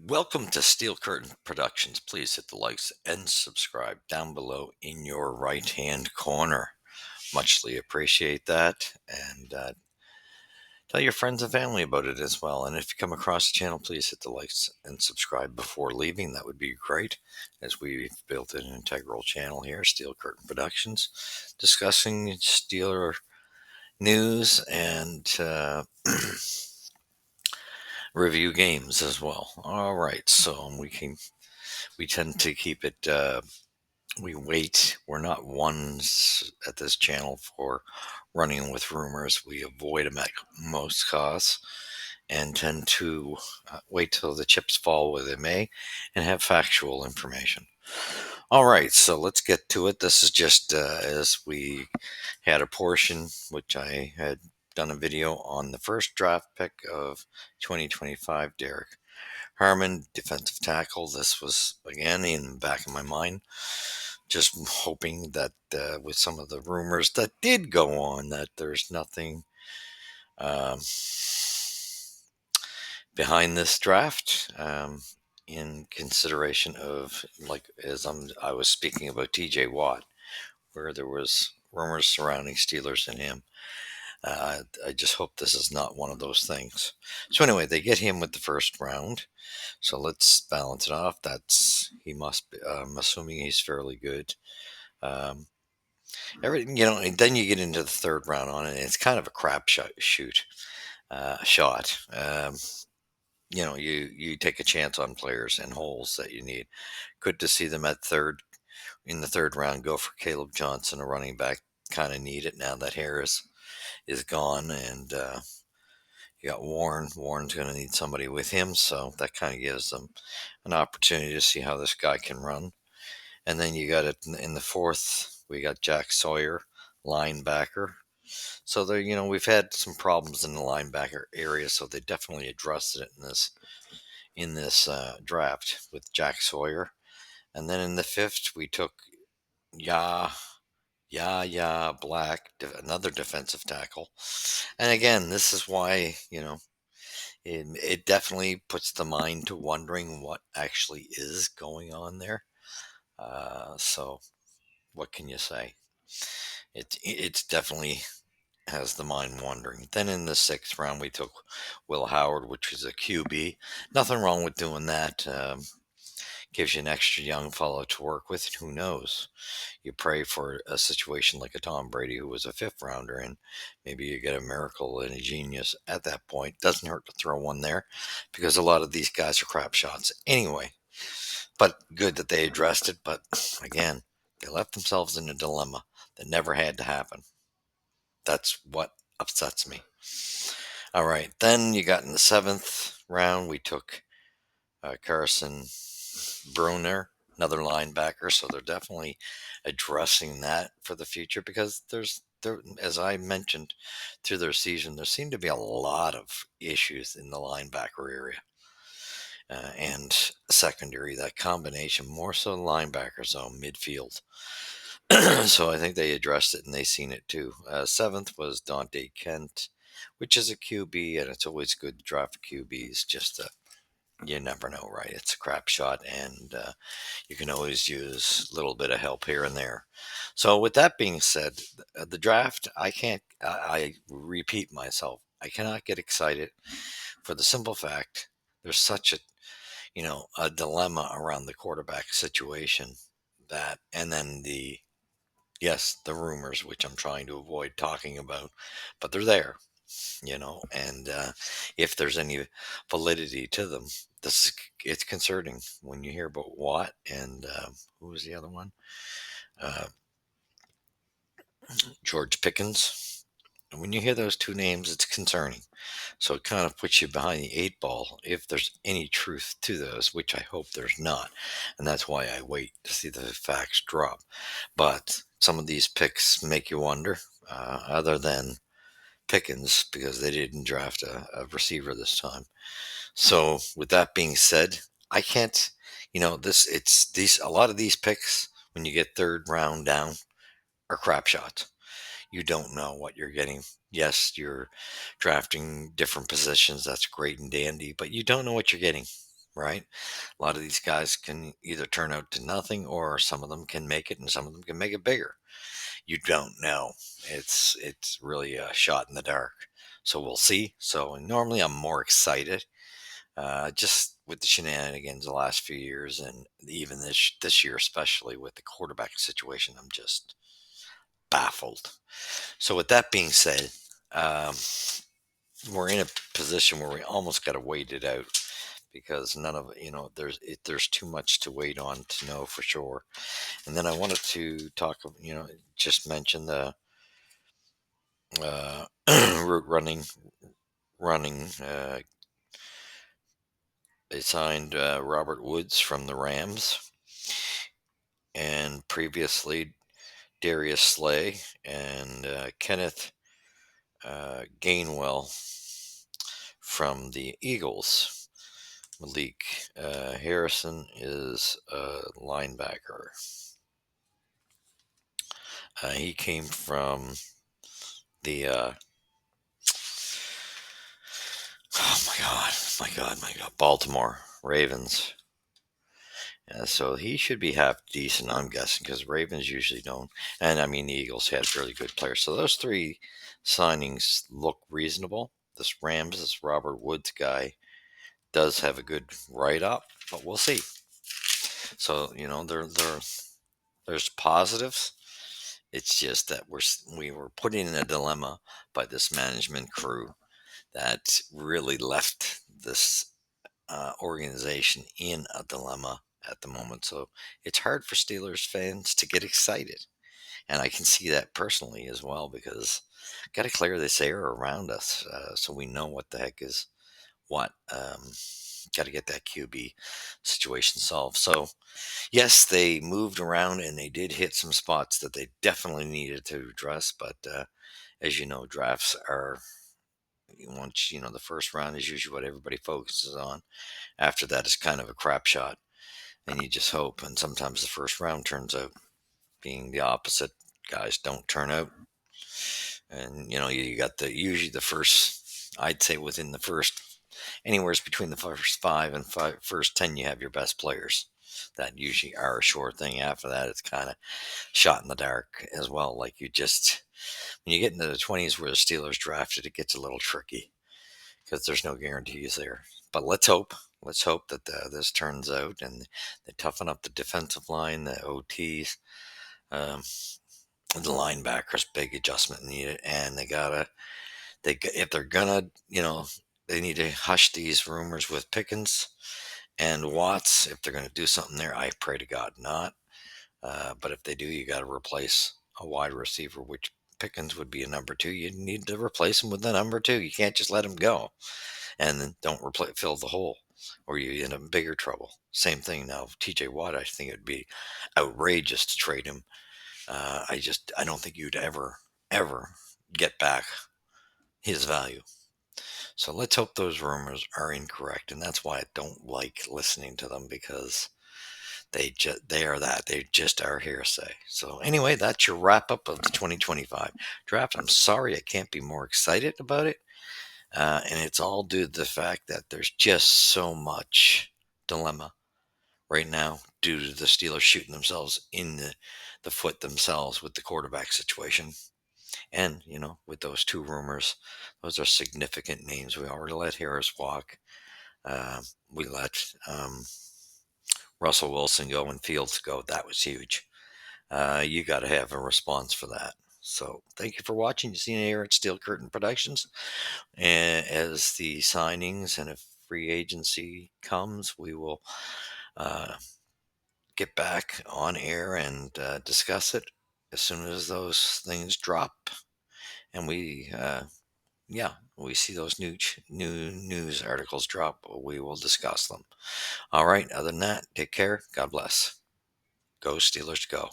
Welcome to Steel Curtain Productions. Please hit the likes and subscribe down below in your right hand corner. Muchly appreciate that. And tell your friends and family about it as well. And if you come across the channel, please hit the likes and subscribe before leaving. That would be great, as we've built an integral channel here, Steel Curtain Productions, discussing Steeler news and review games as well. All right, so we tend to keep it. We wait. We're not ones at this channel for running with rumors. We avoid them at most costs and tend to wait till the chips fall where they may and have factual information. All right, so let's get to it. This is just as we had a portion, which I had done a video on the first draft pick of 2025, Derek Harmon, defensive tackle. This was, again, in the back of my mind, just hoping that with some of the rumors that did go on, that there's nothing um, behind this draft, in consideration of, like, I was speaking about TJ Watt, where there was rumors surrounding Steelers and him. I just hope this is not one of those things. So anyway, they get him with the first round. So let's balance it off. He must be, I'm assuming he's fairly good. Um, and then you get into the third round on it, and it's kind of a crap shot. You take a chance on players and holes that you need. Good to see them in the third round go for Caleb Johnson, a running back. Kind of need it now that Harris is gone, and you got Warren. Warren's going to need somebody with him, so that kind of gives them an opportunity to see how this guy can run. And then you got it in the fourth. We got Jack Sawyer, linebacker. So we've had some problems in the linebacker area, so they definitely addressed it in this draft with Jack Sawyer. And then in the fifth, we took Ya Black, another defensive tackle. And again, this is why it definitely puts the mind to wondering what actually is going on there. So what can you say? It's definitely has the mind wandering. Then in the sixth round, we took Will Howard, which was a QB. Nothing wrong with doing that. Gives you an extra young fellow to work with. Who knows? You pray for a situation like a Tom Brady, who was a fifth rounder, and maybe you get a miracle and a genius at that point. Doesn't hurt to throw one there, because a lot of these guys are crap shots anyway. But good that they addressed it. But again, they left themselves in a dilemma that never had to happen. That's what upsets me. All right. Then you got in the seventh round, we took Carson Bruner, another linebacker. So they're definitely addressing that for the future, because as I mentioned, through their season, there seem to be a lot of issues in the linebacker area. And secondary, that combination, more so linebacker zone, midfield. So I think they addressed it and they seen it too. Seventh was Dante Kent, which is a QB, and it's always good to draft QBs. Just you never know, right? It's a crap shot, and you can always use a little bit of help here and there. So with that being said, the draft, I can't. I repeat myself. I cannot get excited for the simple fact there's such a dilemma around the quarterback situation, and then the rumors, which I'm trying to avoid talking about, but they're there, and if there's any validity to them, it's concerning when you hear about Watt and who was the other one? Uh, George Pickens. And when you hear those two names, it's concerning. So it kind of puts you behind the eight ball if there's any truth to those, which I hope there's not. And that's why I wait to see the facts drop. But some of these picks make you wonder, other than Pickens, because they didn't draft a receiver this time. So with that being said, I can't, it's a lot of these picks when you get third round down are crap shots. You don't know what you're getting. Yes, you're drafting different positions. That's great and dandy, but you don't know what you're getting. right? A lot of these guys can either turn out to nothing, or some of them can make it, and some of them can make it bigger. You don't know. It's really a shot in the dark. So we'll see. So normally I'm more excited, just with the shenanigans the last few years, and even this year, especially with the quarterback situation. I'm just baffled. So with that being said, um, we're in a position where we almost got to wait it out, because none of there's too much to wait on to know for sure. And then I wanted to talk, just mention the route running. They signed Robert Woods from the Rams, and previously Darius Slay and Kenneth Gainwell from the Eagles. Malik Harrison is a linebacker. He came from the oh my god, Baltimore Ravens. So he should be half decent, I'm guessing, because Ravens usually don't. And I mean, the Eagles had really good players. So those three signings look reasonable. This Robert Woods guy does have a good write up, but we'll see. So there's positives. It's just that we were put in a dilemma by this management crew that really left this organization in a dilemma at the moment. So it's hard for Steelers fans to get excited. And I can see that personally as well, because got to clear this air around us, so we know what the heck is what. Got to get that QB situation solved. So, yes, they moved around and they did hit some spots that they definitely needed to address. But as you know, drafts are once the first round is usually what everybody focuses on. After that is kind of a crap shot, and you just hope. And sometimes the first round turns out being the opposite. Guys don't turn out, and you got usually the first. I'd say within the first, anywhere between the first five and first 10, you have your best players. That usually are a sure thing. After that, it's kind of shot in the dark as well. Like when you get into the 20s where the Steelers drafted, it gets a little tricky because there's no guarantees there. But let's hope. Let's hope that this turns out, and they toughen up the defensive line, the OTs, um, the linebackers. Big adjustment needed, and if they're gonna, they need to hush these rumors with Pickens and Watts. If they're gonna do something there, I pray to God not. But if they do, you got to replace a wide receiver, which Pickens would be a number two. You need to replace him with the number two. You can't just let him go and then don't fill the hole, or you end up in bigger trouble. Same thing now. TJ Watt, I think it would be outrageous to trade him. I don't think you'd ever get back his value. So let's hope those rumors are incorrect, and that's why I don't like listening to them, because they just are hearsay. So anyway, that's your wrap up of the 2025 draft. I'm sorry I can't be more excited about it. And it's all due to the fact that there's just so much dilemma right now due to the Steelers shooting themselves in the foot themselves with the quarterback situation. And, with those two rumors, those are significant names. We already let Harris walk. We let Russell Wilson go and Fields go. That was huge. You got to have a response for that. So thank you for watching. You've seen it here at Steel Curtain Productions. And as the signings and if free agency comes, we will get back on air and discuss it as soon as those things drop. And we see those new news articles drop. We will discuss them. All right. Other than that, take care. God bless. Go Steelers, go.